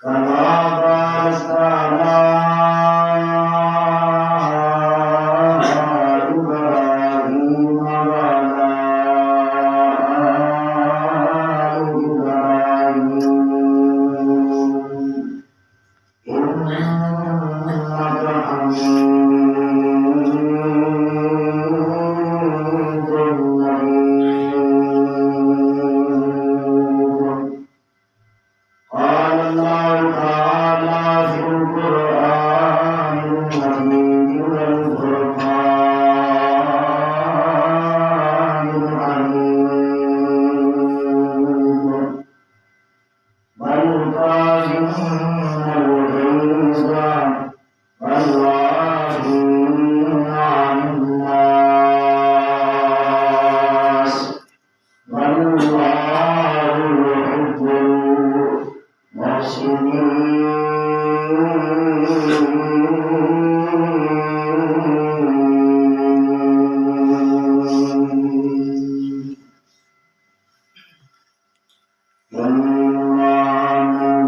ایمان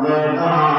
بتا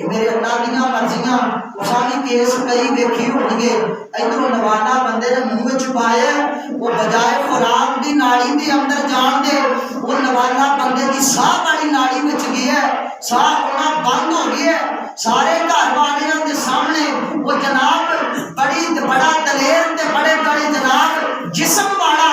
کہ میرے اللہ دیاں مرضیاں سانی کیس کئی ویکھی ہونگے ادھر نوالا بندے نے منہ وچ پایا وہ بجائے خوراک دی نالی دے اندر جان دے وہ نوالا بندے دی ساہ والی نالی وچ گیا ساہ ہونا بند ہو گیا سارے گھر والیاں دے سامنے وہ جناب بڑا دلیر تے بڑے جناب جسم والا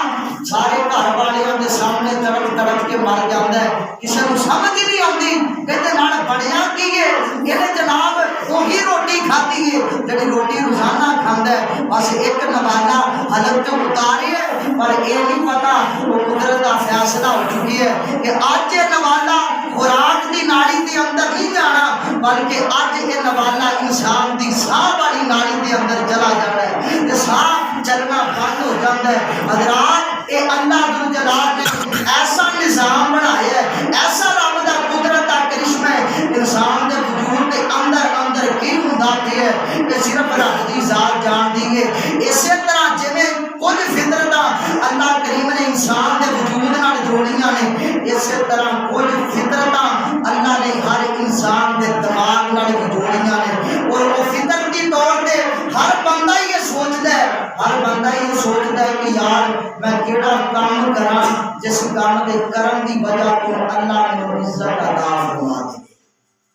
سارے گھر والیاں دے سامنے تڑپ کے مر جاندا ہے کسے نوں سمجھ نہیں آندی کہتے نال بڑیا کی ہے یہ جناب وہی روٹی کھاتی ہے جڑی روٹی روزانہ کھاندا ہے بس ایک نوالا حلق تو اتارے ہے پر یہ نہیں پتا وہ قدرت کا فیصلہ ہو چکی ہے کہ اج یہ نوالا خوراک دی نالی دے اندر نہیں جانا بلکہ اج یہ نوالا انسان دی ساہ والی نالی دے اندر چلا جانا ہے تے ساہ چلنا بند ہو جاتا ہے حضرات یہ اللہ ذو جلال نے ایسا نظام بنایا ہے ایسا رب دا قدرت دا کرشمہ ہے انسان دے وجود دے اندر کی ہوندا پیا ہے کہ صرف رب دی ذات جان دی ہے اسی طرح جویں کچھ فطرتاں اللہ کریم نے انسان دے وجود نال جوڑیاں نے اسی طرح کچھ فطرتاں اللہ نے ہر انسان دے دماغ نال جوڑیاں نے اور وہ فطرتی طور تے ہر بندہ یہ سوچتا ہے ہر بندہ یہ سوچتا ہے کہ یار میں کیڑا کام کراں جس کام دے کرن دی وجہ تو اللہ نے عزت عطا فرما دے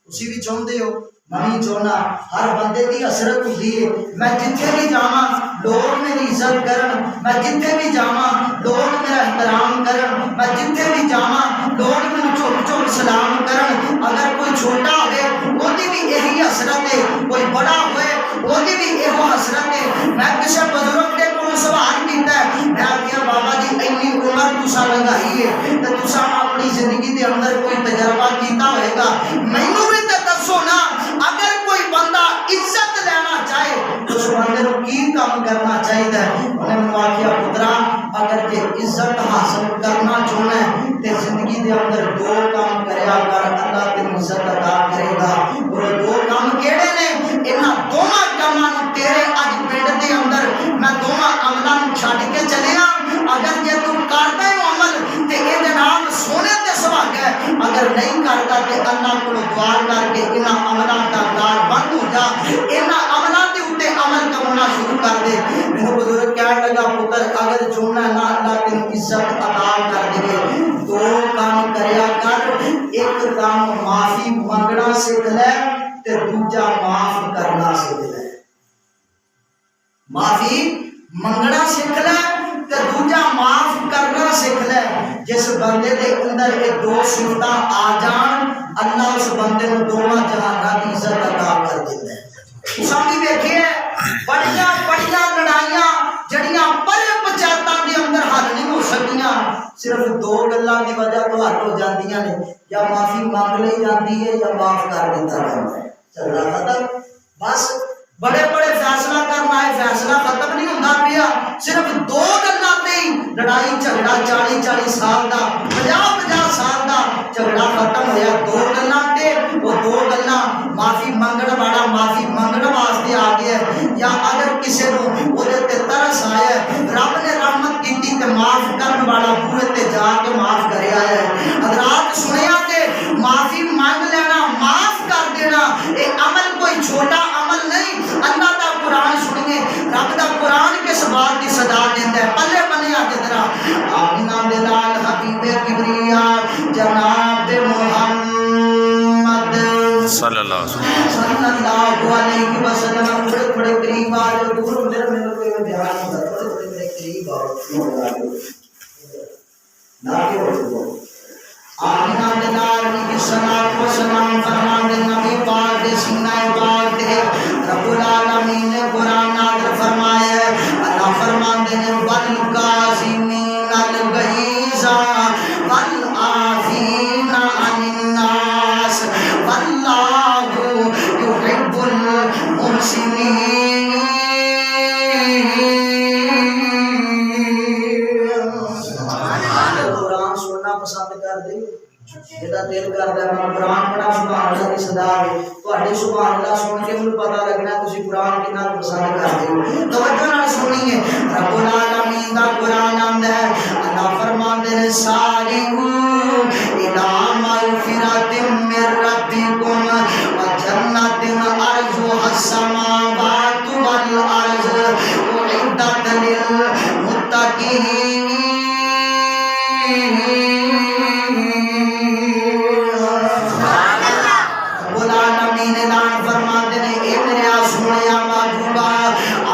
اسی بھی چاہتے ہو میں بھی چاہنا ہر بندے دی حسرت ہوتی ہے میں جتھے بھی جاواں لوگ میری عزت کرن میں جتھے بھی جاواں لوگ میرا احترام کرن میں جتھے بھی جاواں لوگ مینوں چپ چپ سلام کرن اگر کوئی چھوٹا ہوئے وہی بھی یہی حسرت ہے کوئی بڑا ہوئے وہی بھی یہو حسرت ہے میں کسی بزرگ کے کو سوال کیتا ہے میں آخیا بابا جی اینی عمر تساں لنگائی ہے تے تساں اپنی زندگی دے اندر کوئی تجربہ کیتا ہوئے گا مینوں بھی تے دسو نا اگر کوئی بندہ عزت لینا چاہے تو اس بندے کو کی کام کرنا چاہیے انہیں منو آخیا پترا اگر کہ عزت حاصل کرنا چاہنا ہے تے زندگی دے اندر دو کام کریا کر اللہ تیری عزت عطا کرے گا اور دو کام کیڑے نے انہاں دوواں کاماں نوں تیرے اج پنڈ دے اندر میں دوواں عملاں نوں چھڈ کے چلیا اگر جے تو کردا ہے عمل تے اے دے نال سونے تے سبھاگ ہے اگر نہیں کردا تے اللہ کول دعا کر کے انہاں عملاں دا دار بند ہو جا انہاں عملاں دے اوتے عمل کرنا شروع کر دے مینوں بزرگ کہنے لگا پتر اگر چوننا نہ اللہ تینوں عزت عطا کر دے دو کام کریا کر ایک کام معافی منگنا سکھ لے تے دوجا معاف کرنا سکھ لے معافی منگنا سکھ لے تے دوجا معاف کرنا سکھ لے جس بندے دے اندر یہ دو صفتاں آ جان اللہ اس بندے نوں دوواں جہاناں دی عزت عطا کر دیندا ہے سامنے دیکھیے بڑیاں لڑائیاں جڑیاں پرے پچھاتاں دے اندر حل نہیں ہو سکیاں صرف دو گلاں دی وجہ تو حل ہو جاندیاں نے یا معافی مانگ لئی جاندی ہے یا معاف کر دتا جاندا ہے جھگڑا ختم بس بڑے فیصلہ کرنا ہے فیصلہ ختم نہیں ہوندا پیا صرف دو گلاں تے لڑائی جھگڑا 40 سال دا 50 سال دا جھگڑا ختم ہویا دو گلاں تے وہ دو گلاں معافی منگن والا معافی منگن واسطے آ گیا یا اگر کسی نوں اودے تے ترس آیا رب نے رحمت کیتی تے معاف کرن والا پورے تے جا کے معاف کریا ہے حضرات سنیا کہ معافی مانگ لینا معاف کر دینا اے عمل کوئی چھوٹا عمل نہیں اللہ دا قرآن سنیے رب دا قرآن کس بات کی صدا دیندا ہے پلے بنے آ کے ذرا آمینہ دلال حبیب کبریا جناب محمد صلی اللہ علیہ وسلم تھوڑے قریب آ جو دور میرے کوئی دھیان نہیں ہوتا تھوڑے قریب آؤ نہ کہ آمینہ دلال کی صلاۃ و سلام فرمان نبی پاک دے سینہ پاک دے رب العالمین نے قرآن نازل فرمایا ہے اللہ فرماندے نے والکاظمین الغیظ والعافین عن الناس واللہ یحب المحسنین قرآن سننا پسند کر دے جدا دل کردا ہے میں قرآن پڑھا سبحان اللہ دی صدا ہے تواڈی سبحان اللہ سن کے مینوں پتہ لگنا تسی قرآن کتنا پسند کردے ہو توجہ نال سنیے رب العالمین دا قرآن آندا ہے اللہ فرماندے نے ساریو الی مغفرۃ من ربکم و جنت نماز اعدت للمتقین العالمین اعلان فرماتے ہیں اے میرے سونیا محبوبا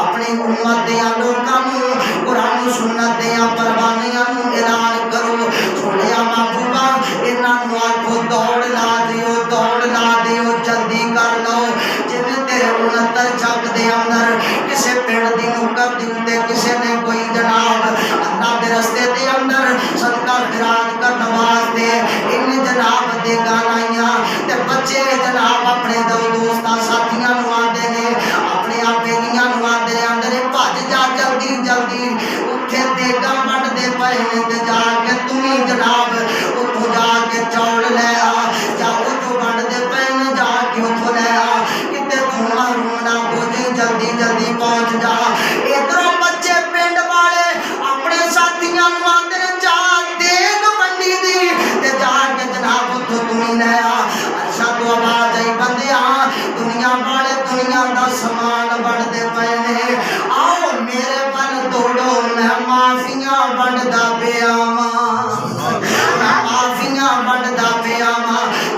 اپنی امت دیاں لوکاں نوں قرآن و سنت دیاں پروانیاں نوں اعلان کرو سونیا محبوبا انہاں نوں آکھو دوڑ لا دیو جلدی کر لو جویں تیرے 69 چھک دے اندر کسے پنڈ دی نکر دی تے کسے نے کوئی جناب اللہ دے رستے دے اندر صدقہ خیرات کرن واسطے ان جناب دے گانائیاں تے بچے جناب اپنے دوستاں ساتھیاں نوں آندے نے اپنے بیلیاں نوں آندے نے اندر بھج جا جلدی جلدی اوتھے دیگاں ونڈ دے پئے نے تے جا کے تم ہی جناب اوتھوں جا کے چاول لے آ جا اوتھوں ونڈ دے پئے نے جا کے اوتھوں لے آ کتے دھواں رونا ہو جی جلدی جلدی پہنچ جا ادھروں بچے پنڈ والے اپنے ساتھیاں نوں آندے نے جا دیگ ونڈی دی تے جا کے جناب اوتھوں تم ہی لے آ اچھا تو آواز آئی بندیاں دنیا والے دنیا دا سامان بنتے پے نے آؤ میرے ول دوڑو میں معافیاں بنتا پیا معافیاں بنتا پیا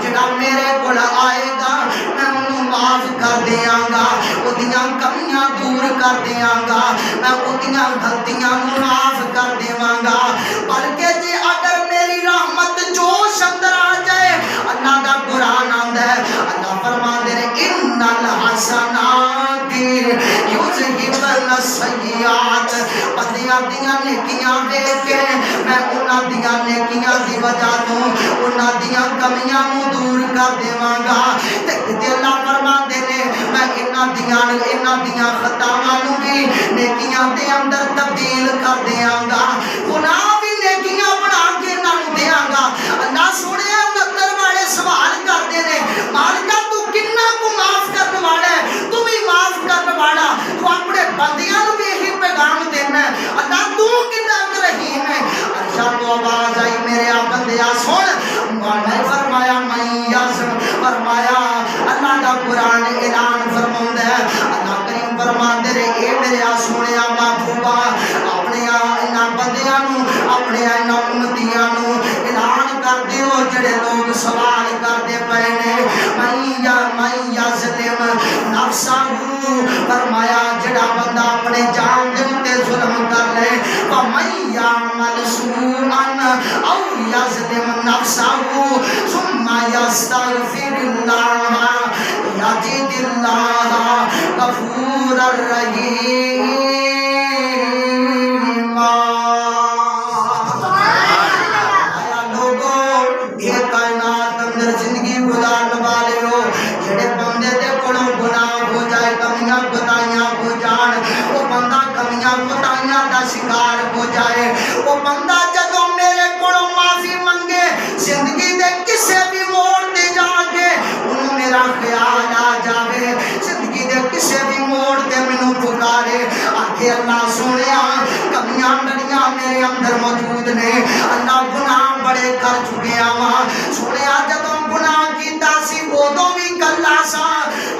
جڑا میرے کول آئے گا میں انہوں معاف کر دیاں گا اودیاں کمیاں دور کر دیاں گا میں اودیاں غلطیاں معاف کر دیواں گا بلکہ جی اگر میری رحمت جوش اندر آ جائے اللہ دا قرآن آندا ہے اللہ فرماندے نے ان الحسنات یذہبن السیئات بندیاں دیاں نیکیاں دیکھ کے میں انہاں دیاں نیکیاں دی وجہ تو انہاں دیاں کمیاں نوں دور کر دیواں گا تے اللہ فرماندے نے میں انہاں دیاں خطاواں نوں بھی نیکیاں دے اندر تبدیل کر دیاں گا گناہ بھی نیکیاں بنا کے انہاں نوں دیاں گا اللہ سونے والے سوال کرتے ہیں مالکہ تو کنا کو معاف کرنے والا ہے تو بھی معاف کرنے والا تو اپنے بندیاں نوں بھی یہی پیغام دینا ہے اللہ تو کنا رحیم ہے اچھا تو آواز آئی میرے بندیا سن میں فرمایا فرمایا اللہ دا قرآن اعلان فرماوندا ہے اللہ کریم فرماندے نے اے میرے سونیا محبوبا اپنے انہاں بندیاں نوں اپنے انہاں امتیاں نوں اعلان کر دیو جڑے لوگ سوال کرتے پے نے میں یظلم نفسہ فرمایا جڑا بندہ اپنے جان دے تے ظلم کر لے وَمَن يَعْمَلْ سُوءًا أَوْ يَظْلِمْ نَفْسَهُ ثُمَّ يَسْتَغْفِرِ اللَّهَ يَجِدِ اللَّهَ غَفُورًا رَحِيمًا زندگی گزارنے والے ہو جڑے بندے دے کولوں گناہ ہو جائے کمیاں کوتاہیاں ہو جان وہ بندہ کمیاں کوتاہیاں دا شکار ہو جائے وہ بندہ جدوں میرے کولوں معافی منگے زندگی دے کسے بھی موڑ تے جا کے انہوں میرا خیال آ جاوے زندگی دے کسے بھی موڑ تے مینوں پکارے آکھے اللہ سونیا کمیاں بڑیاں میرے اندر موجود نے اللہ گناہ بڑے کر چکے ہاں سونیا جدوں گناہ کیتا سی اودوں بھی کلا سا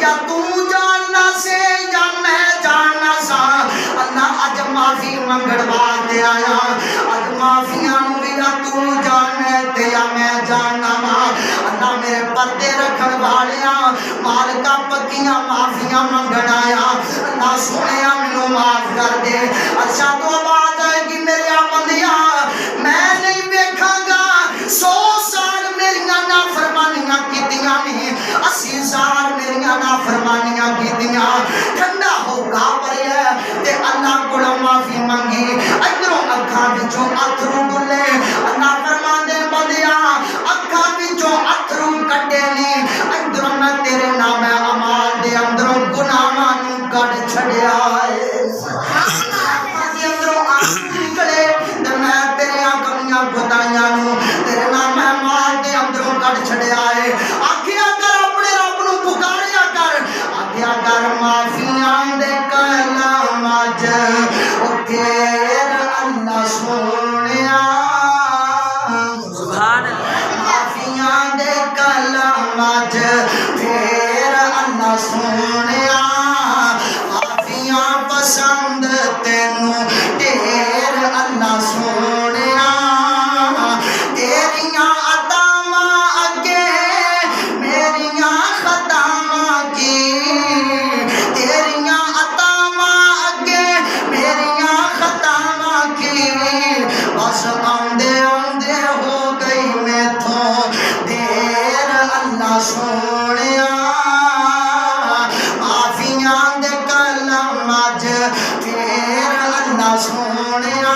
یا تو جاننا سے یا میں جاننا سا اللہ اج معافی منگڑ واسطے آیا اج معافیاں نوں بھی یا تو جاننا تے یا میں جاننا وا اللہ میرے پردے رکھن والیاں مالکا پکیاں معافیاں منگڑ آیا اللہ سونیا مینوں معاف کر دے اچھا تو آواز آئے گی میرے بندیاں میں نہیں ویکھاں گا 100 سال میریاں نافرمانیاں کیتیاں نے 80 سال میریاں نافرمانیاں کیتیاں ٹھنڈا ہوگا پڑیا تے اللہ کولوں معافی منگی ادھروں اکھاں وچوں اتھرو ڈلے اللہ فرماندے بندیاں اکھاں وچوں اتھرو کڈے نے ادھروں میں تیرے نام اعمال دے اندروں گناہاں نوں کڈ چھڈیا ہے اندروں آنسو نکلے تے میں تیرے کمیاں کوتاہیاں نوں تیرے نام اعمال دے اندروں کڈ چھڈیا ہے آکھیا کر اپنے رب نوں پکاریا کر آکھیا کر معافیاں دے کلام اج او تیر اللہ سونیا سبحان اللہ معافیاں دے کلام اج تیر اللہ سونیا معافیاں پسند پسند تینوں ڈھیر اللہ سونیا تیریاں عطاواں اگے میریاں خطاواں کی تیریاں عطاواں اگے میریاں خطاواں کی بس آندے آندے ہو گئی میتھوں دیر اللہ سونیا معافیاں دے کلم اج پھر اللہ سونیا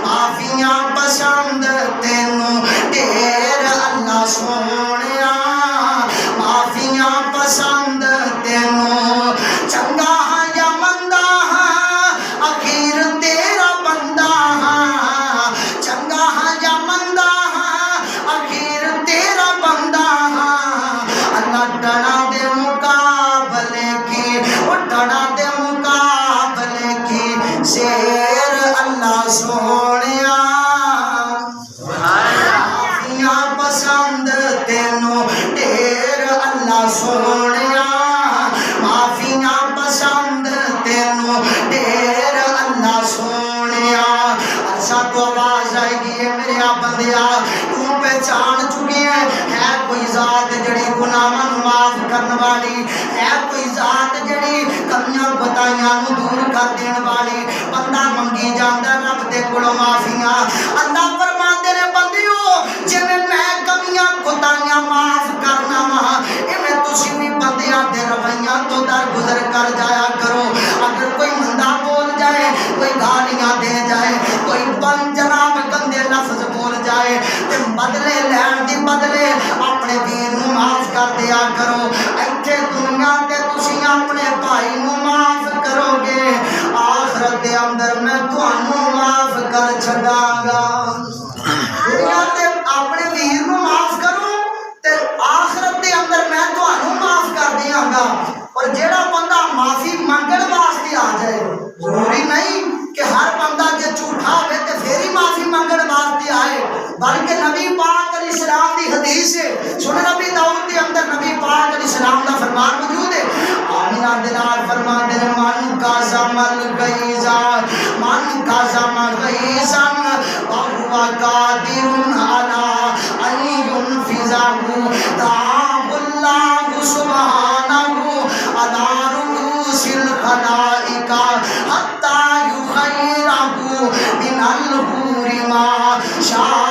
معافیاں پسند تینوں ڈھیر اللہ سونیا معافیاں پسند تینوں چنگا ہاں یا مندا ہاں اخیر تیرا بندہ ہاں چنگا ہاں یا مندا ہاں اخیر تیرا بندہ ہاں اللہ ڈنا دے مقابلے کی وہ ڈنا دے مقابلے کی شیر اللہ سونیا معافیاں پسند تینوں ڈھیر اللہ سونیا معافیاں پسند تینوں ڈھیر اللہ سونیا عرصہ تو آواز آئے گی میرے بندیا تو پہچان چکی ہے کوئی ذات جڑی گناہاں نوں معاف کرن والی ہے کوئی ذات جڑی کمیاں کوتاہیاں نوں دور کر دین والی بندہ منگی جاندا رب دے کولوں معافیاں اللہ فرماندے نے بندیو جویں میں کمیاں کوتاہیاں معاف کرنا وا ایویں تسی بھی بندیاں دے رویاں تو در گزر کر جایا کرو اگر کوئی مندا بول جائے کوئی گالیاں دے جائے کوئی بن جناب گندے لفظ بول جائے تے بدلے لین دی بدلے اپنے ویر نوں معاف کر دیا کرو ایتھے دنیا تے تسی اپنے بھائی نوں معاف کرو گے آخرت دے اندر میں تانوں معاف کر چھڈاں گا دنیا تے اپنے ویر نوں معاف کرو تے آخرت دے اندر میں تانوں معاف کر دیاں گا اور جیڑا بندہ معافی منگن واسطے آ جائے ضروری نہیں کہ ہر بندہ جے جھوٹا ہوئے تے پھر ہی معافی منگن واسطے آئے بلکہ نبی پاک علیہ السلام دی حدیث ہے سن نبی داؤد دے اندر نبی پاک علیہ السلام دا فرمان موجود ہے آمینہ دے نال فرماتے ہیں من کاظم الغیظ من کاظم الغیظ وهو قادر علی ان ينفذه دعاه اللہ سبحانہ علی رؤوس الخلائق حتی یخیرہ من الحور ما شاء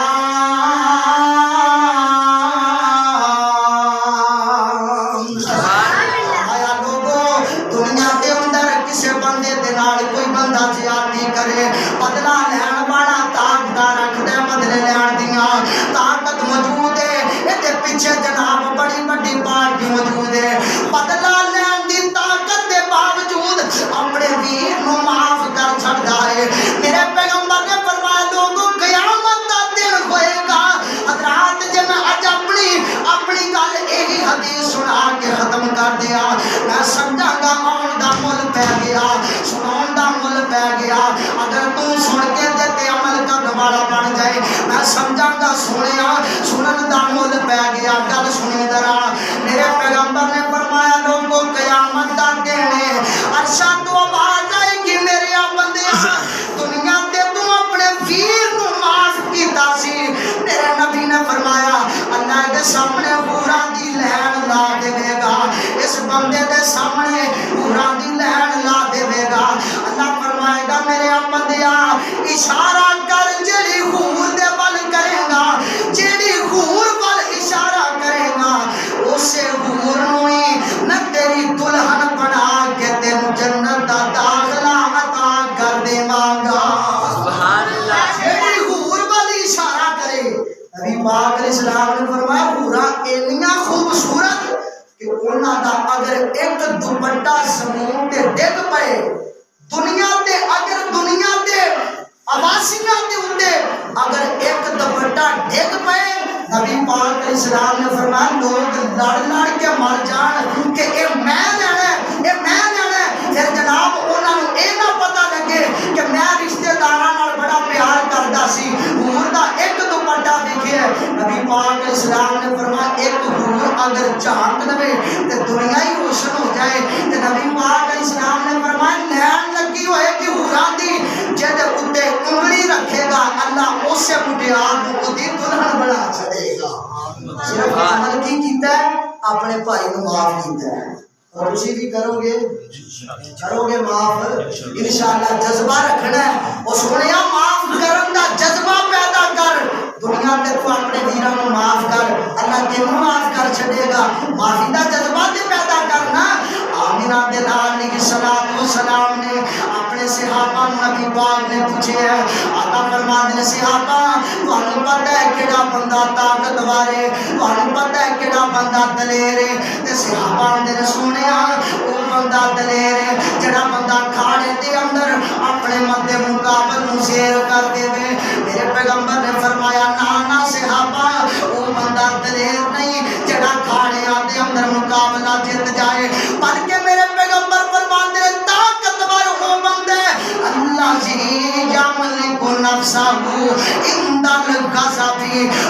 بدلا لین والا طاقت رکھدا بدلے لین دیاں طاقت موجود ہے اے پیچھے جناب بڑی بڑی پارٹی موجود ہے بدلا لین دی طاقت دے باوجود اپنے ویر نوں معاف کر چھڈدا ہے میرے پیغمبر نے فرمایا لوگوں قیامت دا دن ہوئے گا حضرات جے میں اج اپنی گل یہی حدیث سنا کے ختم کر دیا میں سمجھاں گا آن دا مل پہ گیا سناؤن دا مل پہ گیا اگر تو سن کے تے عمل کرنے والا بن جائے میں سمجھاں گا سنیا سنن دا مل پہ گیا گل سنی ذرا میرے پیغمبر نے فرمایا لوگوں قیامت دا دن ہے عرشاں تو آواز آئے گی میرے بندیاں دنیا تے تو اپنے ویر نوں معاف کیتا سی میرے نبی نے فرمایا اللہ دے سامنے پورا دی لین لا دے گا اس بندے دے سامنے پورا دی لین لا دے گا اللہ فرمائے گا میرے بندیا اشارہ کر جڑی حور دے ول کرے گا جڑی حور ول اشارہ کرے گا اسے حور نوں ہی نہ تیری دلہن بنا کے تینوں جنت دا داخلہ عطا کر دیواں گا سبحان اللہ جڑی حور ول اشارہ کرے نبی پاک علیہ السلام نے فرمایا حوراں اتنیاں خوبصورت کہ انہاں دا اگر ایک دوپٹہ زمین تے ڈگ پئے دنیا تے اگر دنیا تے آواسیاں تے اندے اگر ایک دوپٹہ ڈگ پئے نبی پاک علیہ السلام نے فرمایا لوگ لڑ لڑ کے مر جان کہ اے میں لینا ہے اے میں لینا ہے پھر جناب انہاں نوں اے نہ پتہ لگے کہ میں رشتہ داراں نال بڑا پیار کردا سی حور دا ایک دوپٹہ دیکھے نبی پاک علیہ السلام نے فرمایا ایک حور اگر جھانک دے تے دنیا ہی روشن ہو جائے تے نبی پاک علیہ السلام نے فرمایا لین لگی کسے مٹیار کو دی دلہن بنا چھڑے گا صرف عمل کی کیتا ہے اپنے بھائی نو معاف کیتا ہے اور تسی بھی کرو گے معاف انشاءاللہ جذبہ رکھنا ہے اور سنیا معاف کرن دا جذبہ پیدا کر دنیا تے تو اپنے ویراں نو معاف کر اللہ تینوں معاف کر چھڑے گا معافی دا جذبہ تے پیدا کرنا آمینہ دے نال علیہ الصلوۃ والسلام نے اپنے صحابہ نبی پاک نے پوچھے آقا فرماندے نے صحابہ تانوں پتہ ہے کیڑا بندہ طاقتور ہے تانوں پتہ ہے کیڑا بندہ دلیر ہے تے صحابہ نے سنیا او بندہ دلیر ہے جڑا بندہ کھاڑے دے اندر اپنے مدے مقابل نو زیر کر دے میرے پیغمبر نے فرمایا نا صحابہ او بندہ دلیر نہیں جڑا کھاڑے دے اندر مقابلہ جیت جائے بلکہ میرے پیغمبر فرماندے نے طاقتور او بندہ اللہ جی یملک نفسہ عند الغضب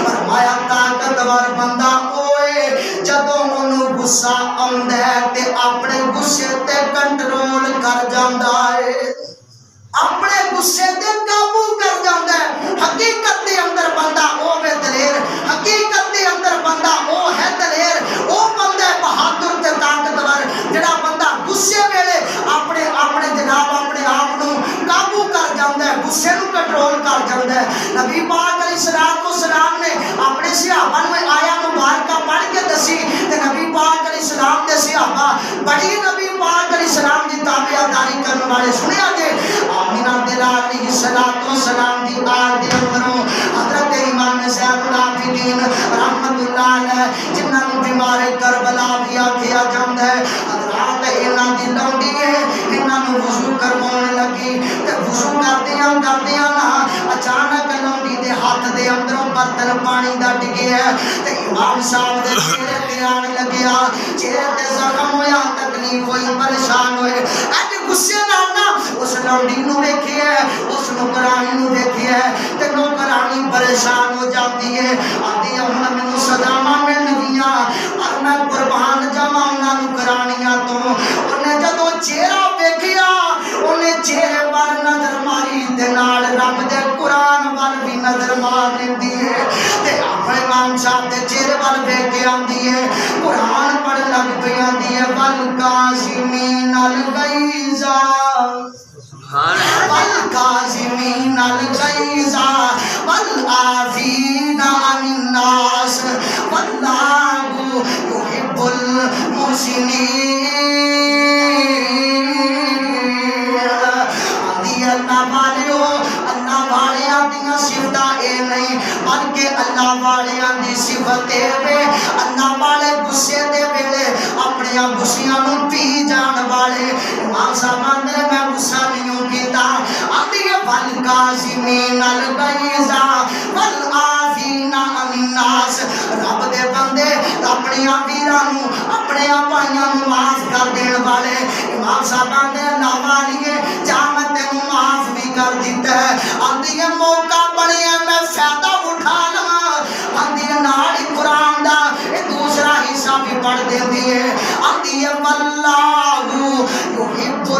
فرمایا طاقتور بندہ اوے جدوں اونوں غصہ آندا ہے تے اپنے غصے تے کنٹرول کر جاندا ہے اپنے غصے تے قابو کر جاندا ہے حقیقت دے اندر بندہ او ہے دلیر حقیقت دے اندر بندہ او ہے دلیر او بندہ ہے بہادر تے طاقتور جڑا بندہ غصے ویلے اپنے جناب اپنے آپ نو قابو کر جاندا ہے غصے نو کنٹرول کر جاندا ہے نبی پاک علیہ الصلوۃ والسلام نے اپنے صحابہ نو آیا مبارکہ پڑھ کے دسی تے نبی پاک علیہ السلام دے صحابہ بڑی نبی پاک علیہ السلام دی تابعداری کرنے والے سنیا جے آمینہ دلال علیہ الصلوۃ والسلام دی آل دے اندروں حضرت امام زین العابدین رحمت اللہ علیہ جنہاں نوں بیمار کربلا بھی آکھیا جاندا ہے حضرات انہاں دی لونڈی ہے انہاں نوں وضو کرواون لگی تے وضو کردیاں نا اچانک لونڈی دے ہاتھ دے اندروں برتن پانی دا ڈگیا تے امام صاحب دے چہرے تے آن لگیا چہرے تے زخم ہویا تکلیف ہوئی پریشان ہوئے اج غصے نال نا اس لونڈی نو ویکھیا اس نوکرانی نو ویکھیا تے نوکرانی پریشان ہو جاتی ہے آندی ہن مینوں سزاواں مل گیاں پر میں قربان جاواں انہاں نوکرانیاں تو انہیں جدوں چہرہ ویکھیا انہیں چہرے ور نظر ماری تے نال رب دے قرآن ول بھی نظر مار دیندی ہے تے اپنے امام صاحب دے چہرے ول ویکھ کے آندی ہے قرآن پڑھ لگ پئی آندی ہے والکاظمین الغیظ والکاظمین الغیظ والعافین عن الناس واللہ یحب المحسنین اللہ والیاں دیاں صفتاں اے نہیں بلکہ اللہ والیاں دی صفت اے وے اللہ والے غصے دے ویلے اپنے غصیاں نوں پی جان والے امام صاحب نے میں غصہ نہیں کیتا آندی ہے والکاظمین الغیظ والعافین عن الناس رب دے بندے اپنے ویراں نوں اپنے بھائیاں نوں معاف کر دین والے امام صاحب نے اللہ والیے جا میں تینوں معاف بھی کر دیتا ہے آندی ہے موقع بنیا میں فائدہ اٹھا لواں آندی ہے نال ہی قرآن دا دوسرا حصہ بھی پڑھ دیندی ہے آندی ہے واللہ یحب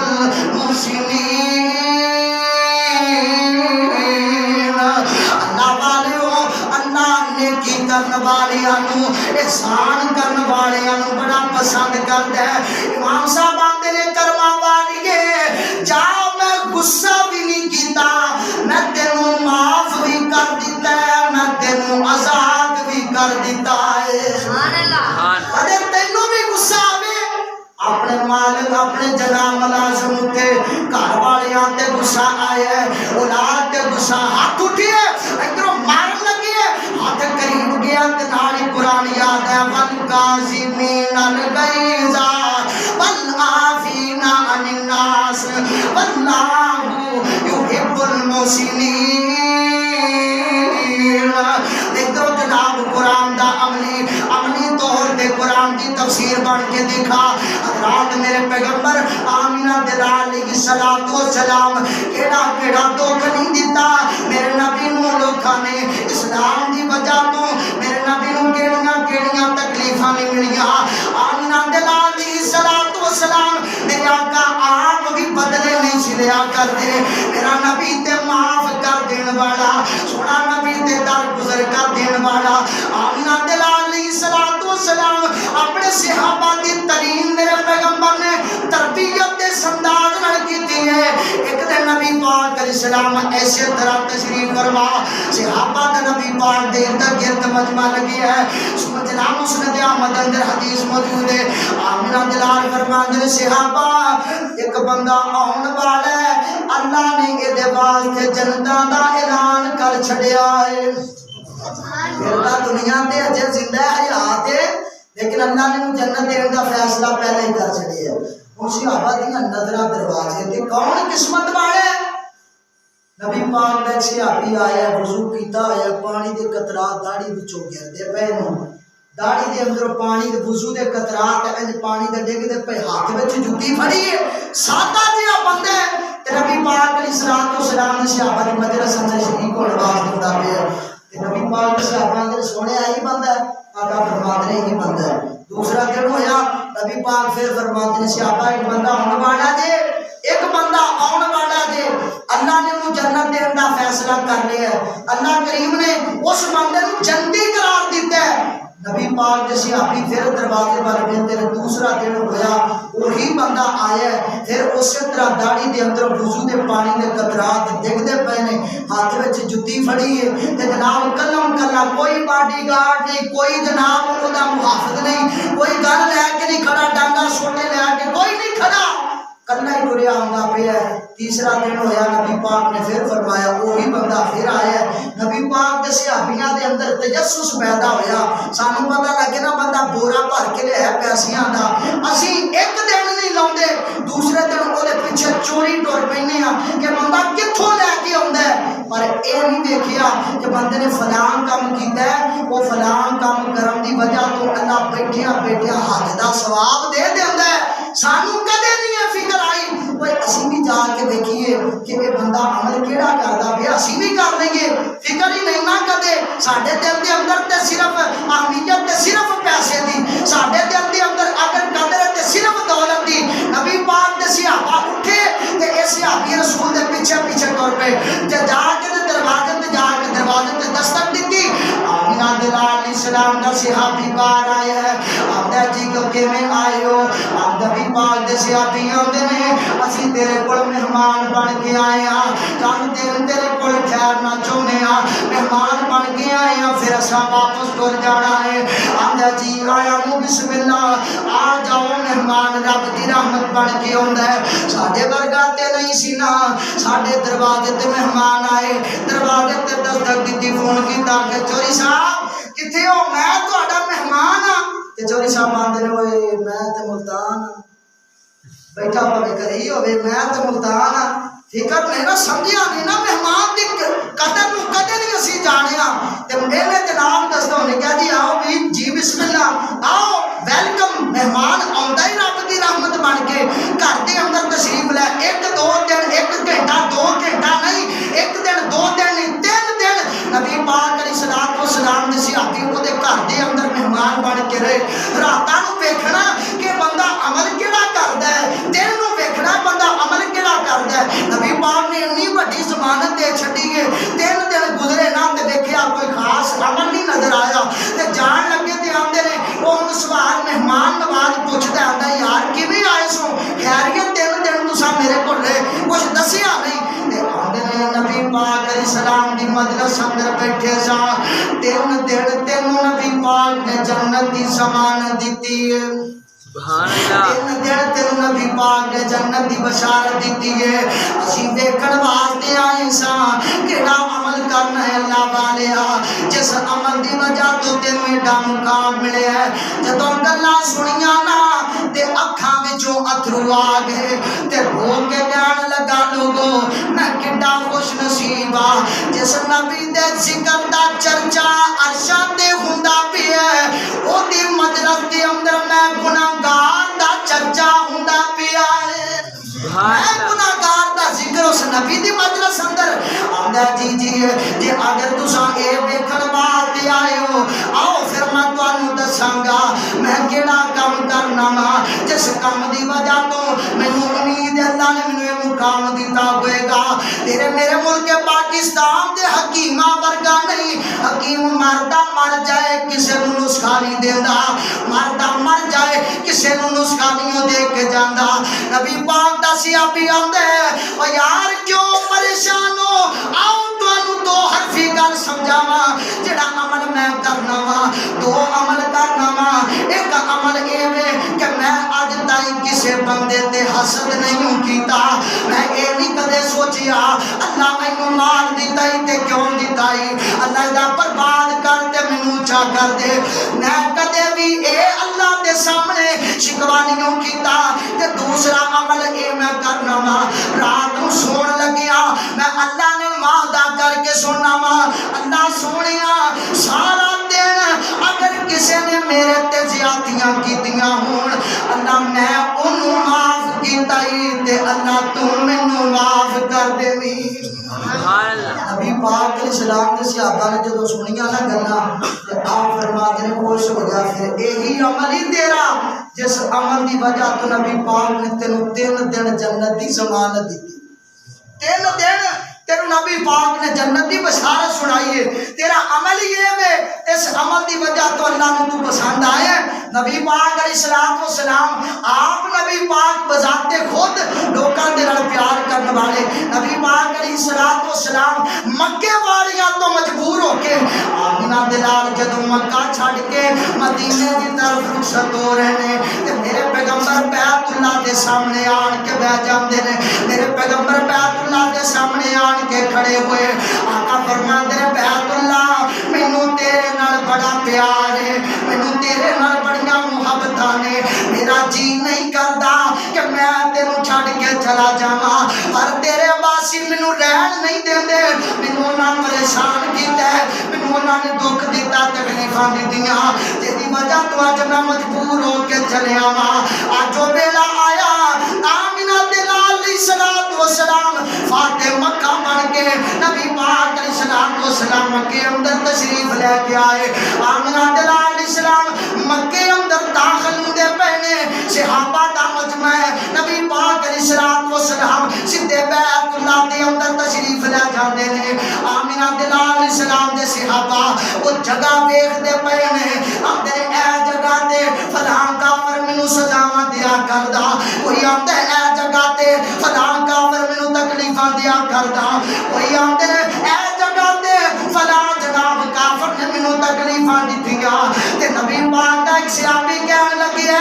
المحسنین اللہ والیوں اللہ نیکی کرن والیاں نوں احسان کرن والیاں نوں بڑا پسند کردا ہے امام صاحب آندے نے کرما والیے جا میں غصہ بھی نہیں کیتا میں تینوں معاف بھی کر دیتا ہے میں تینوں آزاد بھی کر دیتا ہے سبحان اللہ اگر تینوں بھی غصہ آوے اپنے مالک اپنے جناب ملازم تے گھر والیاں تے غصہ آئے اولاد تے غصہ ہاتھ اٹھیے ادھروں مارن لگی ہے ہاتھ قریب گیا تے نال ہی قرآن یاد ہے والکاظمین الغیظ والعافین عن الناس واللہ یحب المحسنین ادھر جناب قرآن دا عملی طور تے قرآن کی تفسیر بن کے دکھا حضرات میرے پیغمبر آمینہ دلال علیہ الصلوۃ والسلام کیڑا دکھ نہیں دیتا میرے نبی نو لوکاں نے اسلام دی وجہ تو میرے نبی نو کیڑیاں تکلیفاں نہیں ملیاں آمینہ دلال علیہ الصلوۃ والسلام میرے آقا آپ بھی بدلے نہیں سی گزریا کر دے میرا نبی تے معاف کر دین والا سونا نبی تے در گزر کر دین والا آمینہ دلال علیہ السلام اپنے صحابہ دی ترین میرے پیغمبر نے تربیت دے سنداز نال کیتی ہے ایک دن نبی پاک علیہ السلام ایسے طرح تشریف فرما صحابہ دے نبی پاک دے ارد گرد مجمع لگی ہے جناب مسند احمد اندر حدیث موجود ہے آمینہ دلال فرماندے صحابہ ایک بندہ آن والا ہے اللہ نے اے دے واسطے جنتاں دا اعلان کر چھڑیا ہے اللہ دنیا تے اجے زندہ ہے حیات ہے لیکن اللہ نے جنت دینے دا فیصلہ پہلے ہی کر چھڑیا ہے ان صحابہ دیاں نظراں دروازے تے کون قسمت والے نبی پاک دے صحابی آیا وضو کیتا ہے پانی دے قطرات داڑھی وچوں گردے پے نوں داڑھی دے اندر پانی دے وضو دے قطرات انج پانی دے ڈگ دے پے ہاتھ وچ جُتی پھڑی ہے سادہ جہا بندہ ہے تے نبی پاک علیہ السلام نے صحابہ دی مجلس اندر شریک ہون واسطے دیندا پیا تے نبی پاک دے صحابہ دے سونے آئی بندہ ہے آقا فرماتے ہیں یہ بندہ ہے دوسرا دن ہویا نبی پاک پھر فرماتے ہیں صحابہ ایک بندہ آنے والا جے ایک بندہ آنے والا جے اللہ نے انہوں جنت دین دا فیصلہ کر لیا ہے اللہ کریم نے اس بندے کو جنتی قرار دیتا ہے نبی پاک جیسے صحابی پھر دروازے پر گئے دوسرا دن ہویا وہی بندہ آیا ہے پھر اسی طرح داڑھی دے اندر وضو دے پانی دے قطرات ڈگدے پے نے ہاتھ وچ جُتی پھڑی ہے تے جناب کلم کلا کوئی باڈی گارڈ نہیں کوئی جناب انہوں دا محافظ نہیں کوئی گن لے کے نہیں کھڑا ڈانگا سوٹے لے کے کوئی نہیں کھڑا کلا ہی ٹریا آندا پیا ہے تیسرا دن ہویا نبی پاک نے پھر فرمایا وہی بندہ پھر آیا ہے نبی پاک دے صحابیاں دے اندر تجسس پیدا ہویا سانو پتہ لگے نا بندہ بورا بھر کے لے ہے پیسیاں دا اسی ایک دن نہیں لاؤندے دوسرے دن او دے پیچھے چوری ٹر پینے ہاں کہ بندہ کتھوں لے کے آوندا ہے پر اے نہیں دیکھیا کہ بندے نے فلاں کام کیتا ہے وہ فلاں کام کرن دی وجہ تو اللہ بیٹھیاں بیٹھیاں حج دا ثواب دے دیندا ہے سانو کدے نہیں فکر آئی کوئی اسی بھی جا کے دیکھیے کہ یہ بندہ عمل کیڑا کردا پیا اسی بھی کر لیں گے فکر ہی نہیں نہ کدے ساڈے دل دے اندر تے صرف اہمیت تے صرف پیسے دی ساڈے دل دے اندر اگر قدر تے صرف دولت دی نبی پاک دے صحابہ اٹھے تے اے صحابی رسول دے پیچھے پیچھے ٹر پے تے جا کے دروازے تے جا کے دروازے تے دستک دتی آمینہ دلال علیہ السلام دا صحابی باہر آیا ہے آندا جی کو کیویں آئے ہو آندا نبی پاک دے صحابی آندے نے اسی تیرے کول مہمان بن کے آئے ہاں کل دن تیرے کول ٹھہرنا چاہنے ہاں مہمان بن کے آئے ہاں پھر اساں واپس ٹر جانا ہے آندا جی آیا ہوں بسم اللہ آ جاؤ مہمان رب دی رحمت بن کے آندا ہے ساڈے ورگا تے نہیں سی نا ساڈے دروازے تے مہمان آئے دروازے تے دستک دتی فون کیتا کہ چوری صاحب کتھے ہو میں تہاڈا مہمان ہاں تے چوری صاحب آندے نے اوئے میں تے ملتان ہاں بیٹھا پوے کری ہوے میں تے ملتان ہاں فکر نہیں نا سمجھیا نہیں نا مہمان دی قدر نو کدے نہیں اسی جانیا تے میرے جناب دستا نے کہا جی آؤ بھی جی بسم اللہ آؤ ویلکم مہمان آندا ہی رب دی رحمت بن کے گھر دے اندر تشریف لے ایک دو دن ایک گھنٹہ دو گھنٹہ نہیں ایک دن دو دن نہیں تین دن نبی پاک علیہ السلام نے صحابی کو دے گھر دے اندر مہمان بن کے رہے راتاں نو ویکھنا کہ بندہ عمل کیڑا کردا ہے دن نو ویکھنا بندہ عمل کیڑا کردا ہے نبی پاک نے اتنی بڑی ضمانت دے چھڈی ہے تین دن گزرے نہ تے دیکھیا کوئی خاص عمل نہیں نظر آیا تے جان لگے تے آندے نے او ہن سوال مہمان نواز پوچھدا آندا یار کیویں آئے سو خیریت تین دن تساں میرے کول رہے کچھ دسیا نہیں تے آندے نے نبی پاک علیہ السلام دی مجلس اندر بیٹھے سا تین دن تینوں نبی پاک نے جنت دی ضمانت دتی ہے سبحان اللہ تین دن نبی پاک نے جنت دی بشارت دیتی ہے اسی دیکھن واسطے آئے سا کیڑا عمل کرنا ہے اللہ والیا جس عمل دی وجہ تو تینوں ایڈا مقام ملے ہے جدوں گلاں سنیاں نا تے اکھاں وچوں اتھرو آ گئے تے رو کے کہن لگا لوگو میں کڈا خوش نصیب ہاں جس نبی دے ذکر دا چرچا عرشاں تے ہوندا پیا او دی مجلس دے اندر میں گناہگار دا چرچا ہوندا پیا ہے میں گناہگار دا ذکر اس نبی دی مجلس اندر آندا جی اگر تساں اے ویکھن واسطے آئے ہو آؤ پھر میں تانوں دساں گا میں کیڑا کام کرنا وا جس کام دی وجہ تو مینوں امید اللہ نے مینوں مقام دیتا ہوئے گا. تیرے میرے ملک پاکستان دے حکیمہ ورگا نہیں. حکیم مردہ مر جائے کسے نو نسخہ نہیں دیندا, مردہ مر جائے کسے نو نسخہ نہیں دے کے جاندا. نبی پاک دا صحابی آندے او یار کیوں پریشان ہو, آؤ تانوں دو حرفی گل سمجھاواں. جڑا عمل میں کرنا وا, دو عمل کرنا وا. ایک عمل اے وے کہ میں اج تائیں کسے بندے تے حسد نہیں کیتا. میں اے نہیں کدے سوچیا اللہ مینوں مال دتا ہی تے کیوں دتا ہی, اللہ دا برباد کر تے مینوں اونچا کر دے. میں کدے بھی اے اللہ دے سامنے شکوا نہیں کیتا. تے دوسرا عمل اے میں کرنا وا, رات نوں سون لگیا میں اللہ نے وعدہ کر کے سونا وا, اللہ سونیا سارا دن اگر کسے نے میرے تے زیادتیاں کیتیاں ہون, اللہ میں انہوں معاف کیتا ہی تے اللہ تو مینوں معاف کر دیوی. نبی پاک علیہ السلام دے صحابہ نے جدوں سنیاں نہ گلاں تے آپ فرماتے ہیں خوش ہو جا, پھر یہی عمل ہی تیرا جس عمل دی وجہ تو نبی پاک نے تینوں 3 دن جنت دی ضمانت دی. 3 دن تیرے نبی پاک نے جنت دی بشارت سنائی ہے. تیرا عمل یہ ہے, اس عمل دی وجہ تو اللہ نے تو پسند آئے. نبی پاک علیہ السلام آپ نبی پاک بذات خود لوکاں دے نال پیار کرنے والے. نبی پاک علیہ السلام مکے والیاں تو مجبور ہو کے آمینہ دلال جدوں مکہ چھڈ کے مدینے دی طرف رخصت ہو رہے ہیں تے میرے پیغمبر بیت اللہ دے سامنے آن کے بیٹھ جاندے نے. میرے پیغمبر بیت اللہ دے سامنے آن کے کھڑے ہوئے. آقا فرماندے نے بیت اللہ مینوں تیرے نال بڑا پیار ہے, مینوں تیرے نال بڑیاں محبتاں نے. میرا جی نہیں کردا کہ میں تینوں چھڈ کے چلا جاواں, پر تیرے واسی مینوں رہن نہیں دیندے. مینوں انہاں پریشان کیتا ہے, مینوں انہاں نے دکھ دیتا, تکلیفاں دتیاں, جدی وجہ تو اج میں مجبور ہو کے چلیا واں. اج او ویلا آیا آمینہ دے لال علیہ السلام فاتح مکہ بن کے نبی پاک علیہ السلام مکے اندر تشریف لے کے آئے. آمینہ دے لال علیہ السلام مکے اندر داخل ہوندے پہنے صحابہ دا مجمع نبی پاک علیہ السلام سیدھے بیت اللہ دے اندر تشریف لے جاندے نے. آمینہ دے لال علیہ السلام دے صحابہ او جگہ ویکھدے پئے نے, آندے اے جگہ تے فلاں کافر مینوں سزاواں دیا کردا, کوئی آندا اے جگہ تے فلاں کافر مینوں تکلیفاں دیا کردا, کوئی آندے اے جگہ تے فلاں جناب کافر نے مینوں تکلیفاں دتیاں. تے نبی پاک دا ایک صحابی کہن لگے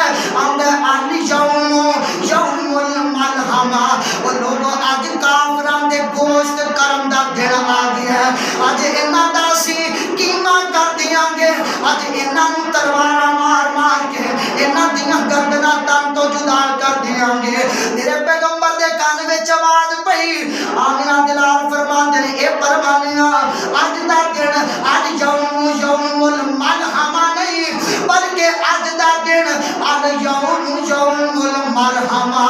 آندا علی یوم الملحمہ, او لوگوں اج کافراں دے گوشت کرم دا دن آ گیا ہے. اج انہاں دا اسی قیمہ کر دیاں گے, اج انہاں نوں تلواراں مار مار کے انہاں دیاں گردناں تن تو جدا کر دیاں گے. میرے پیغمبر دے کان وچ آواز پئی, آمینہ دلال فرماندے نے اے پروانیاں اج دا دن اج یوم الملحمہ نہیں بلکہ اج دا دن یوم المرحمہ,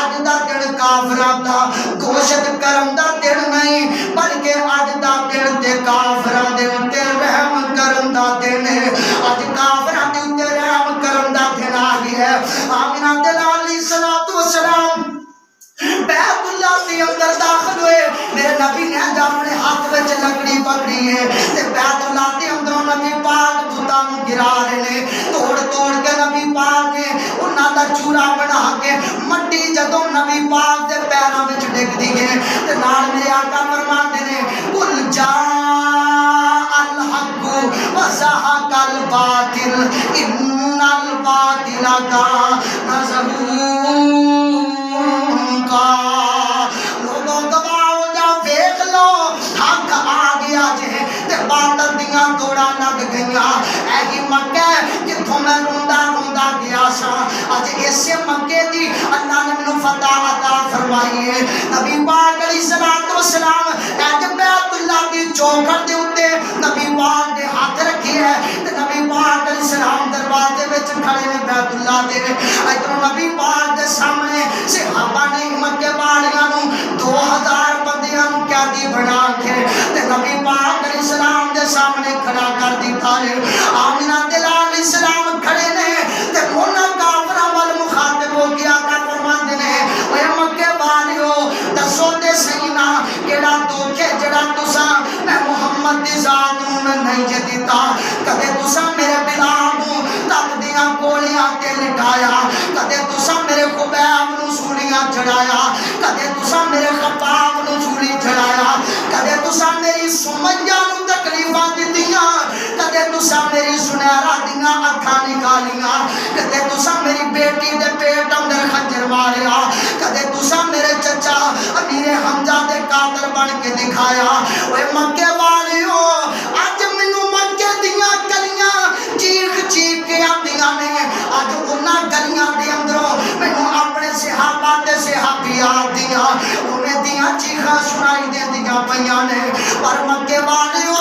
اج دا دن کافراں دا گوشت کرم دا دن نہیں بلکہ اج دا دن تے کافراں دے اوتے رحم کرم دا دن ہے. اج کافراں دے اوتے رحم کرم دا دن آ گیا ہے. آمینہ دے لال علیہ السلام بیت اللہ کے اندر داخل ہوئے. میرے نبی نے جب اپنے ہاتھ وچ لکڑی پکڑی ہے تے بیت اللہ کے اندروں نبی پاک بتاں نوں گرا رہے نے, توڑ توڑ کے نبی پاک نے انہاں دا چورا بنا کے مٹی جدوں نبی پاک دے پیراں وچ ڈگ دی ہے تے نال میرے آقا فرماندے نے قل جاء الحق وزهق الباطل ان الباطل کان زہوقا. لوگوں گواہ جا دیکھ لو حق آ گیا جے تے باطل دیاں دوڑاں لگ گئیاں. ایہی مکہ جتھوں میں روندا روندا گیا سا, اج اسے مکے دی اللہ نے مینوں فتح عطا فرمائی ہے. نبی پاک علیہ السلام اج بیت اللہ دی چوکھٹ دے اوتے نبی پاک نے ہاتھ رکھی ہے تے نبی پاک علیہ السلام دروازے وچ کھڑے نے بیت اللہ دے. ادھر نبی پاک دے سامنے صحابہ نے مکے والیاں نوں 2000 بندیاں نوں قیدی بنا کے تے نبی پاک علیہ السلام دے سامنے کھڑا کر دتا ہے. آمینہ دے لال علیہ السلام کھڑے نے تے انہاں کافراں ول مخاطب ہو کے آقا فرماندے نے اے مکے والیو نہیں جے دیتا کدے تسا میرے بلال نو تک دیاں گولیاں تے لٹایا کدے تسا میرے خبیب نو سولیاں چڑھایا کدے تسا میرے خباب نو سولی چڑھایا کدے تسا میری سمیہ نو تکلیفاں دتیاں کدے تسا میری سنیرا دیاں اکھاں نکالیاں کدے تسا میری بیٹی دے پیٹ اندر خنجر ماریا کدے تسا میرے چچا امیر حمزہ دے قاتل بن کے دکھایا اوے مکے والیو اج مینوں مکے دیاں گلیاں چیخ چیخ کے آندیاں نے اج انہاں گلیاں دے اندروں مینوں اپنے صحابہ تے صحابیات دیاں انہیں دیاں چیخاں سنائی دیندیاں پیاں نے پر مکے والیو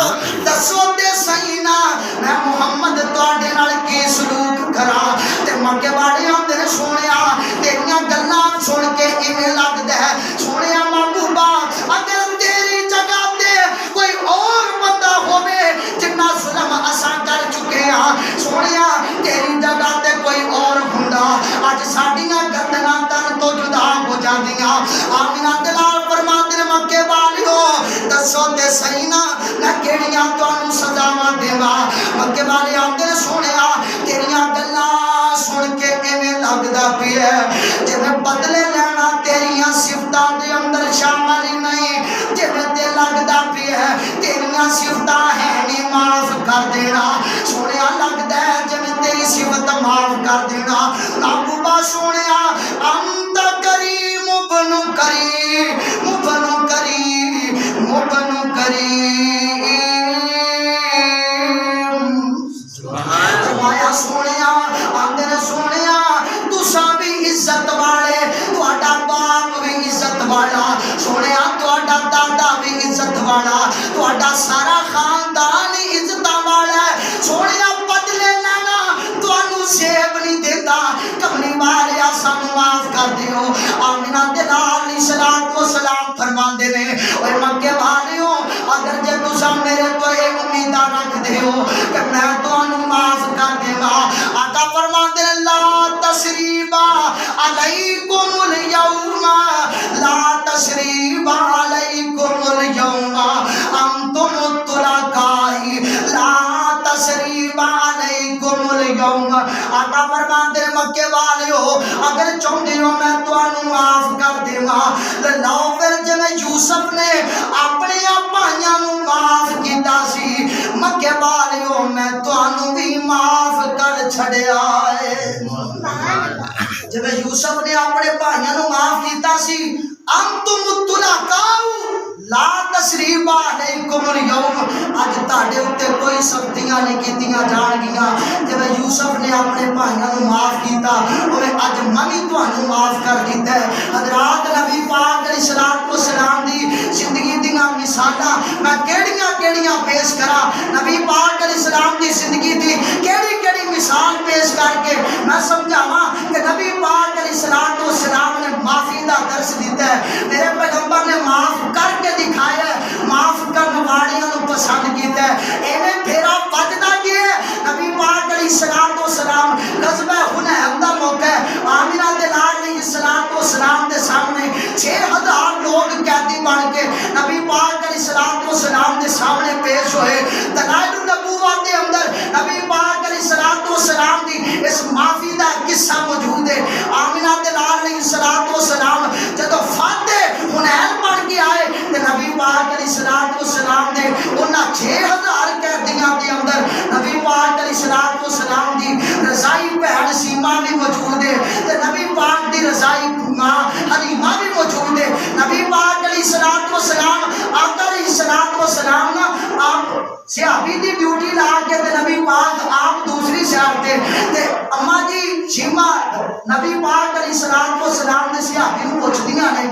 دسو تے صحیح نا میں محمد تواڈے نال کی سلوک کراں تے مکے والیاں تے سونیا تیریاں گلاں سن کے ایویں لگدا ہے سونیا محبوبا اگر تیری جگہ تے کوئی اور بندہ ہوے جنہ ظلم اساں کر چکے ہاں سونیا تیری جگہ تے کوئی اور ہوندا اج ساڈیاں گردناں تن تو جدا ہو جاندیاں آمینہ دلال فرماندے نے مکے والیو دسو تے صحیح نا میں کیڑیاں تانوں سزاواں دیواں مکے والے آندے نے سونیا تیریاں گلاں سن کے ایویں لگدا پیا جویں بدلے لینا تیریاں صفتاں دے اندر شامل ہی نہیں جویں تے لگدا پیا تیریاں صفتاں ہے نہیں معاف کر دینا سونیا لگدا ہے جویں تیری صفت معاف کر دینا محبوبہ سونیا انت کریم بنو کریم بنو کریم بنو کریم فرمایا سونیا آندے نے سونیا تساں بھی عزت والے تہاڈا باپ بھی عزت والا سونیا تہاڈا دادا بھی عزت والا تہاڈا سارا خاندان ہی عزت والا ہے سونیا بدلے لینا تانوں سیب نہیں دیتا کملی والیا سانوں معاف کر دیو آمینہ دلال علیہ الصلوۃ والسلام فرماندے نے اوے مکے والیو اگر جے تساں میرے تو اے امیداں رکھ دیو کہ میں تانوں معاف کر دیواں آقا فرماندے نے لا تسریب علیکم اليوم لا تسریب علیکم اليوم انتم الطلقاء لا تسریب علیکم اليوم آقا فرماندے نے مکے والیو اگر چاہندے ہو میں تانوں معاف کر دیواں تے لاؤ پھر جویں یوسف نے اپنے بھائیاں نوں معاف کیتا سی مکے والیو میں تانوں بھی معاف کر چھڑیا ہے جویں یوسف نے اپنے بھائیاں نوں معاف کیتا سی انتم الطلقاء لا تسریب علیکم اليوم اج تہاڈے اوتے کوئی سختیاں نہیں کیتیاں جان گیاں جویں یوسف نے اپنے بھائیاں نوں معاف کیتا اوے اج میں بھی تانوں معاف کر دیتا ہے حضرات نبی پاک علیہ الصلوۃ والسلام دی زندگی دیاں مثالاں میں کیڑیاں کیڑیاں پیش کراں نبی پاک علیہ السلام دی زندگی دی کیڑی کیڑی مثال پیش کر کے میں سمجھاواں کہ نبی پاک علیہ الصلوۃ والسلام نے معافی دا درس دیتا ہے میرے پیغمبر نے معاف کر کے دکھایا ہے معاف کرنے والیاں نوں پسند کیتا ہے ایویں پھیرا وجدا کی ہے نبی پاک علیہ الصلوۃ والسلام غزوہ حنین دا موقع ہے آمینہ دلال علیہ الصلوۃ والسلام دے سامنے 6000 لوگ قیدی بن کے نبی پاک علیہ الصلوۃ والسلام دے سامنے پیش ہوئے دلائل النبوت دے اندر نبی پاک علیہ الصلوۃ والسلام دی اس معافی دا قصہ موجود ہے آمینہ دلال علیہ الصلوۃ والسلام جدوں فاتح حنین بن کے آئے تے نبی پاک علیہ الصلوۃ والسلام نے انہاں 6000 قیدیاں دے اندر نبی پاک علیہ الصلوۃ والسلام دی رضائی بہن سیما بھی موجود ہے تے نبی پاک دی رضائی ماں حلیمہ بھی موجود ہے نبی پاک علیہ الصلوۃ والسلام آقا علیہ الصلوۃ والسلام نا آپ صحابی دی ڈیوٹی لا کے تے نبی پاک آپ دوسری سائڈ تے اما جی سیما نبی پاک علیہ الصلوۃ والسلام نے صحابی نوں پوچھدیاں نے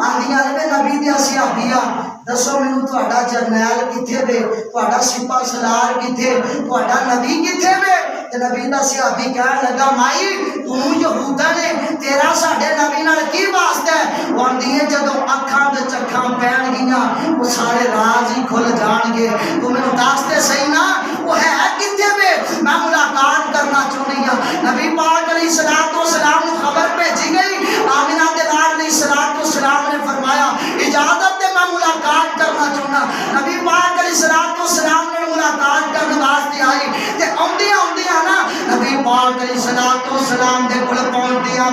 آندیاں نے نبی دی صحابیہ دسو مینوں تہاڈا جرنیل کتھے وے تہاڈا سپاہ سالار کتھے تہاڈا نبی کتھے وے تے نبی دا صحابی کہن لگا مائی تو یہودا نے تیرا ساڈے نبی نال کی واسطہ ہے وہ آندی ہے جدوں اکھاں وچ اکھاں پین گیاں وہ سارے راز ہی کھل جان گے تو مینوں دس تے صحیح نا وہ ہے کتھے وے میں ملاقات کرنا چاہنی ہاں نبی پاک علیہ الصلوۃ والسلام نوں خبر بھیجی گئی آمینہ دلال علیہ الصلوۃ والسلام نے فرمایا اجازت دے میں ملاقات کرنا چاہنا نبی پاک علیہ الصلوۃ والسلام نے ملاقات کرنے واسطے آئی تے آندیاں آندیاں نا نبی پاک علیہ الصلوۃ والسلام دے کول پہنچدیاں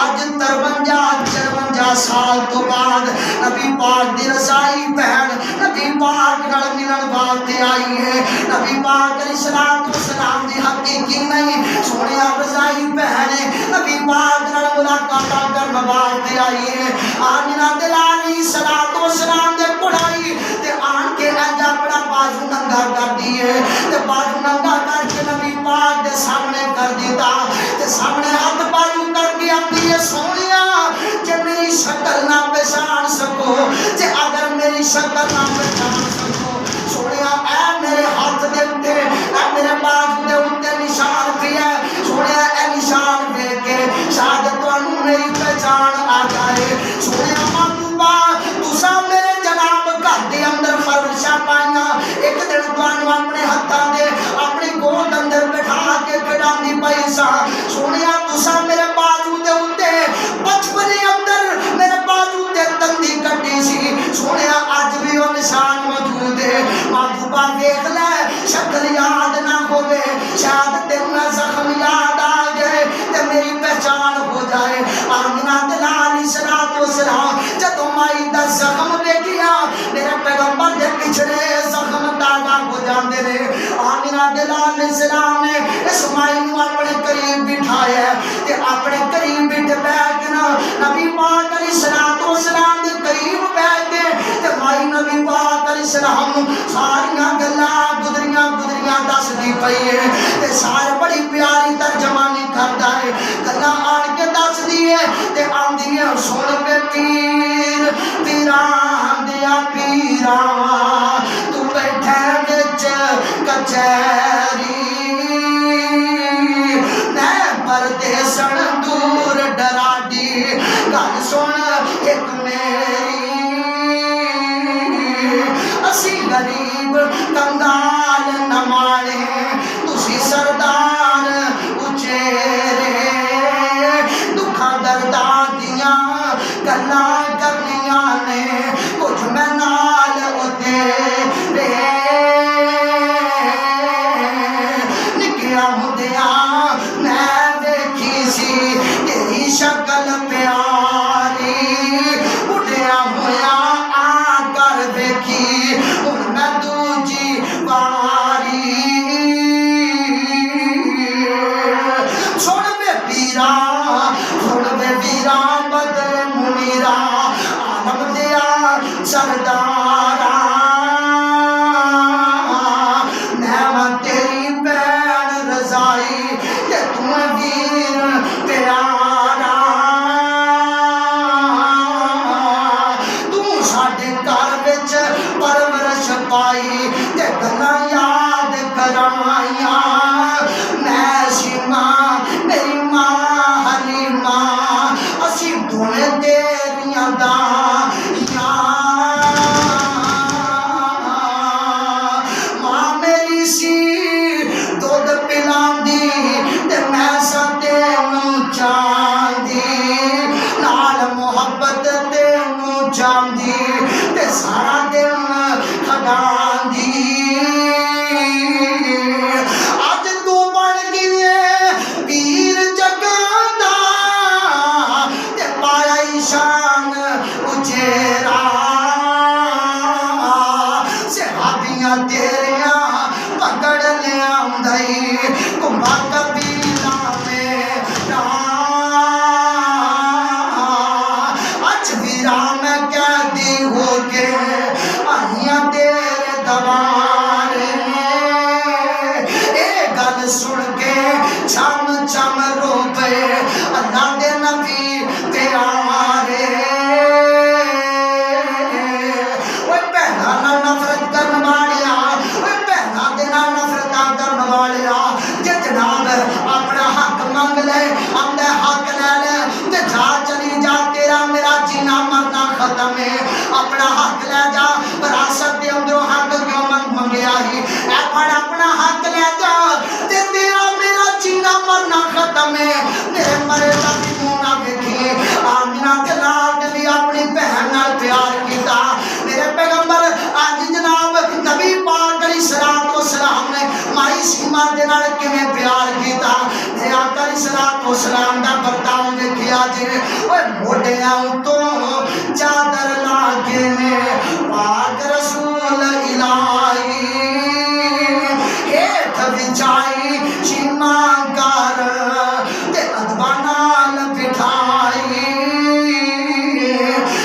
اج 53 سال تو بعد نبی پاک دی رضائی بہن نبی پاک نال ملن واسطے آئی ہے. نبی پاک علیہ الصلوۃ والسلام دی حقیقی نہیں سونیا رضائی بہن نبی پاک نال ملاقات کرنے واسطے آئی ہے. آمینہ دے لال علیہ الصلوۃ والسلام دے پڑھائی تے آن کے انج اپنا بازو ننگا کر دیے تے بازو ننگا کر کے نبی پاک دے سامنے کر دیتا تے سامنے ہاتھ بازو کر کے آتی ہے سونیا کہ میری شکل نہ پہچان سکو کہ اگر میری شکل نہ پہچان سکو سونیا اے میرے ہاتھ دے اوتے اے میرے بازو دے اوتے نشان بھی ہے سونیا اے نشان دیکھ کے شاید تانوں میری پہچان آ جائے. سونیا محبوبہ تساں میرے جناب گھر دے اندر فرشاں پائیاں ایک دن تانوں اپنے ہتھاں دے اپنی گود اندر بٹھا کے کھڑاندی پئی سا سونیا تساں میرے بازو دے اوتے بچپن اندر میرے بازو تے تندی کٹی سی سونیا اج بھی وہ نشان موجود ہے. محبوبہ دیکھ لے شکل یاد نہ ہوے شاید تینوں زخم یاد آ جائے تے میری پہچان ہو جائے. آمینہ دے لال علیہ الصلوۃ والسلام جدوں مائی دا زخم دیکھیا میرے پیغمبر دے پچھڑے زخم تازہ ہو جاندے نے. آمینہ دے لال علیہ السلام نے اسماعیل نوں اپنے قریب بٹھایا تے اپنے قریب بٹھ بیٹھ کے نبی پاک علیہ الصلوۃ والسلام دے قریب بیٹھ کے تے مائی نبی پاک علیہ السلام ساریاں گلاں گزریاں دس دی پئی ہے تے سارے بڑی پیاری ترجمانی کردا ہے گلاں آن کے دس دی ہے تے آندی ہے سن کے پیر پیراں دیا پیراں تو بیٹھے وچ کچہری میں پردیسن دور ڈراڈی گل سن ایک میری اسی غریب کنگال نہ مانے تسی سردار اچیرے دکھاں درداں دیاں گلاں کرنیاں نے کچھ میں نال تیرے نکیا ہوندیاں میں دیکھی سی تیری شکل پیاری اٹھیا ہویا آ کر دیکھی ہن میں دوجی باری سن بے پیرا بدر منیرا عالم دیا سردارا میں تیری بین رضائی کہ تم ویر پیارا تو ساڈے گھر وچ پرورش پائی تے گلاں یاد کرائیاں میں سی ماں میری ماں حلیمہ اسی دھونے تیریاں دائیاں ماں میری سی دودھ پلاندی تے میں سا تینوں چاندی نال محبت تینوں چاندی تے سارا دن کھڈاندی شیما دے نال کیویں پیار کیتا تے آقا الصلوۃ والسلام دا برتاؤ ویکھیا جی اوے موڈیاں اُتوں چادر لا کے نے پاک رسول الہی ہیٹھ وچھائی شیما کر تے ادبا نال بٹھائی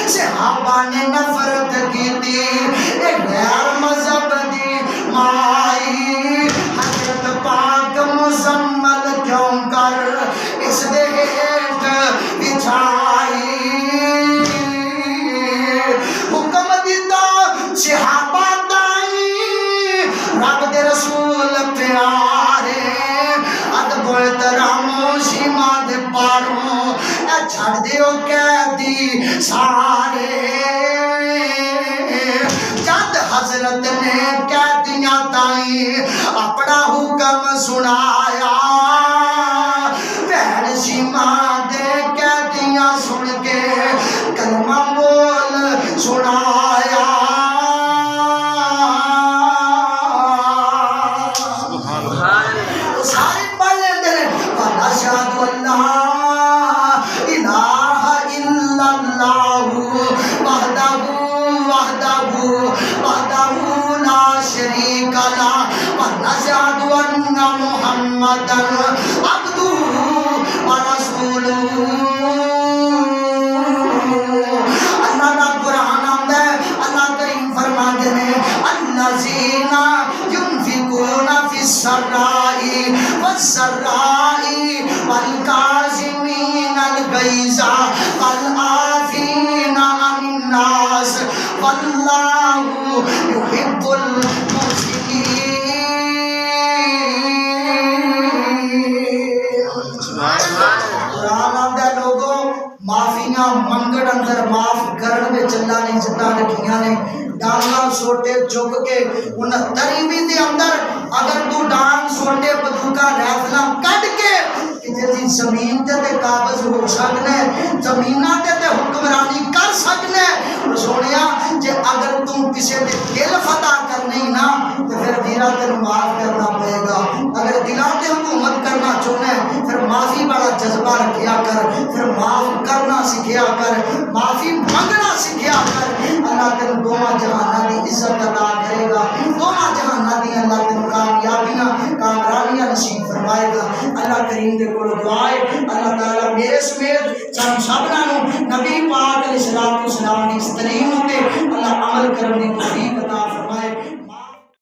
صحابہ نے نفرت کیتی اے غیر مذہب دی مائی حضرت پاک مزمل کیوں کر اس دے ہیٹھ بچھائی حکم دیتا صحابہ تائی رب دے رسول پیارے ادب و احترام شیما دے پاروں اے چھڑ دیو قیدی سارے جد حضرت نے قیدیاں تائیں اپنا حکم سنایا بہن شیما دے قیدیاں سن کے کلمہ بول سنایا سارے پڑھ لیندے وَأَشْهَدُ أَن لَّا إِلَٰهَ إِلَّا اللَّهُ وَحْدَهُ لَا شَرِيكَ لَهُ وَنَشْهَدُ أَنَّ مُحَمَّدًا عَبْدُهُ وَرَسُولُهُ اللہ کا قرآن آمدہ ہے اللہ کریم فرماتے ہیں الَّذِينَ يُنفِقُونَ فِي السَّرَّاءِ وَالسَّرَّاءِ وَالْكَاظِمِينَ الْغَيْظَ وَالْعَافِينَ عَنِ النَّاسِ وَاللَّهُ يُحِبُّ الْمُحْسِنِينَ قرآن آمدہ لوگوں معافیاں منگڑ اندر معاف کرن میں چلا نہیں جتا رکھیاں نے ڈانگاں سوٹے چک کے انہاں تریوی دے اندر اگر تو ڈانگ سوٹے بدوکا ریفنا کٹ کے کہ جیسی زمین تے قابض ہو سکنے زمینہ تے حکمرانی کر سکنے سونیا جے اگر تم کسی دے دل فتح کرنے ہی نا تو پھر دیرہ تن معاف کرنا پڑے گا اگر دلان تے حکومت کرنا چونے پھر معافی بڑا جذبہ رکھیا کر پھر معاف کرنا سکھیا کر معافی مانگنا سکھیا کر اللہ تن دوما جہانہ دی عزت عطا کرے گا دوما جہانہ دی اللہ تن کامیابیاں کامرانیاں نصیب فرمائے گا اللہ کریم دے کول دعائے اللہ تعالیٰ میرے سمیت سن سبنا نبی پاک علیہ السلام کی اس تعلیم تے اللہ عمل کرنے کی توفیق عطا